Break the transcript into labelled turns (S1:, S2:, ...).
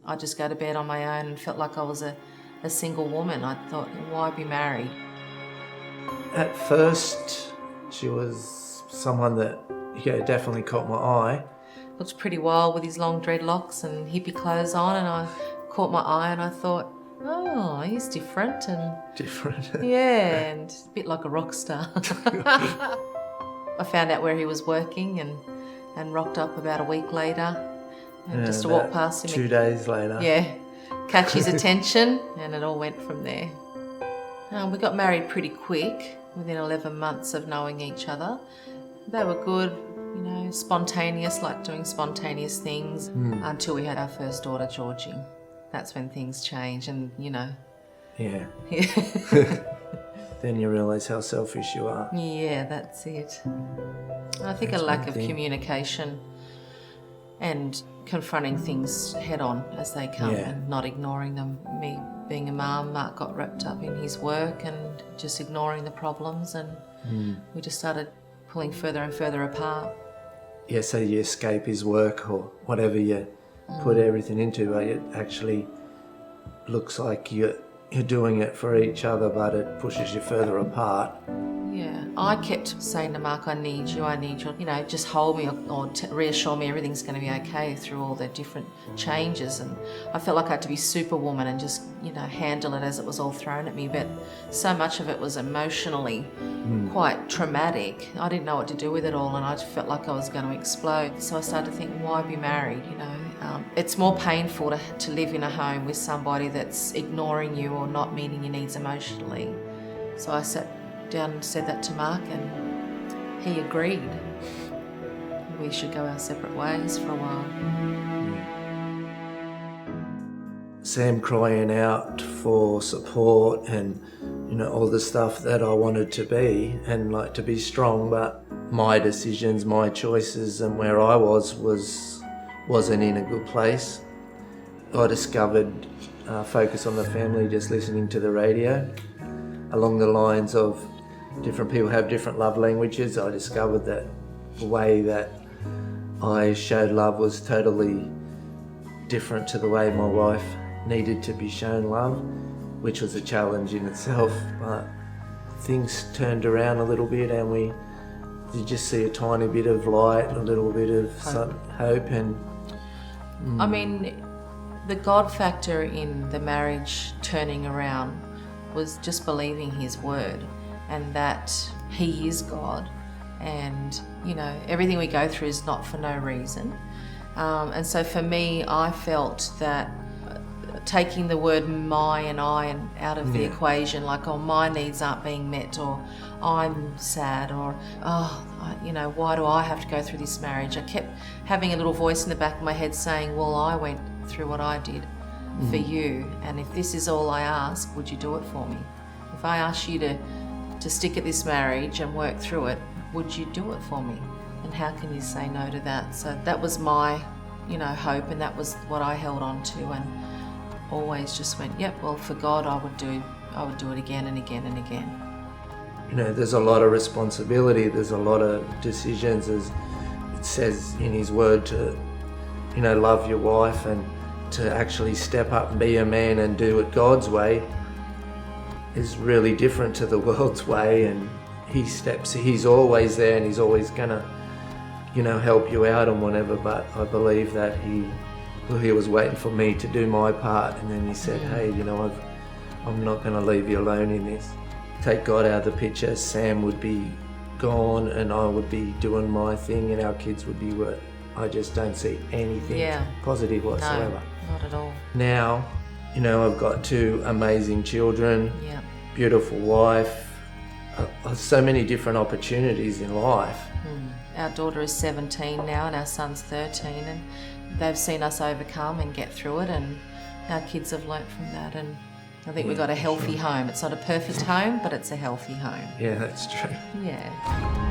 S1: I'd just go to bed on my own and felt like I was a single woman. I thought, why be married?
S2: At first, she was someone that, definitely caught my eye.
S1: Looked pretty wild with his long dreadlocks and hippie clothes on, and I caught my eye and I thought, oh, he's different and...
S2: Different?
S1: Yeah, and a bit like a rock star. I found out where he was working and rocked up about a week later and just to walk past him.
S2: 2 days later.
S1: Yeah, catch his attention, and it all went from there. We got married pretty quick, within 11 months of knowing each other. They were good, spontaneous, like doing spontaneous things, until we had our first daughter, Georgie. That's when things change and,
S2: Yeah. Then you realise how selfish you are.
S1: Yeah, that's it. I think
S2: That's
S1: a lack
S2: one
S1: of
S2: thing.
S1: communication and confronting things head on as they come and not ignoring them. Me being a mum, Mark got wrapped up in his work and just ignoring the problems, and we just started pulling further and further apart.
S2: Yeah, so you escape his work or whatever you put everything into, but it actually looks like you're doing it for each other, but it pushes you further apart.
S1: Yeah, I kept saying to Mark, I need you, just hold me or reassure me everything's going to be okay through all the different changes. And I felt like I had to be superwoman and just, handle it as it was all thrown at me. But so much of it was emotionally quite traumatic. I didn't know what to do with it all, and I felt like I was going to explode. So I started to think, why be married, It's more painful to live in a home with somebody that's ignoring you or not meeting your needs emotionally. So I sat down and said that to Mark, and he agreed. We should go our separate ways for a while.
S2: Sam crying out for support and, all the stuff that I wanted to be and like to be strong, but my decisions, my choices and where I wasn't in a good place. I discovered Focus on the Family just listening to the radio. Along the lines of different people have different love languages, I discovered that the way that I showed love was totally different to the way my wife needed to be shown love, which was a challenge in itself, but things turned around a little bit and you just see a tiny bit of light, a little bit of hope and...
S1: I mean, the God factor in the marriage turning around was just believing his word and that he is God, and everything we go through is not for no reason, and so for me I felt that taking the word my and I out of the equation, like, oh, my needs aren't being met, or I'm sad, or why do I have to go through this marriage? I kept having a little voice in the back of my head saying, well, I went through what I did for you, and if this is all I ask, would you do it for me? If I asked you to stick at this marriage and work through it, would you do it for me? And how can you say no to that? So that was my, hope, and that was what I held on to, and always just went, yep, well, for God I would do it again and again and again.
S2: There's a lot of responsibility, there's a lot of decisions, as it says in his word to, love your wife and to actually step up and be a man and do it God's way is really different to the world's way, and he's always there and he's always gonna, help you out and whatever, but I believe that he was waiting for me to do my part, and then he said, hey, I'm not gonna leave you alone in this. Take God out of the picture, Sam would be gone and I would be doing my thing and our kids would be what I just don't see anything positive whatsoever.
S1: No, not at all.
S2: Now, I've got 2 amazing children, beautiful wife, so many different opportunities in life.
S1: Our daughter is 17 now and our son's 13, and they've seen us overcome and get through it, and our kids have learnt from that, and I think we've got a healthy home. It's not a perfect home, but it's a healthy home.
S2: Yeah, that's true.
S1: Yeah.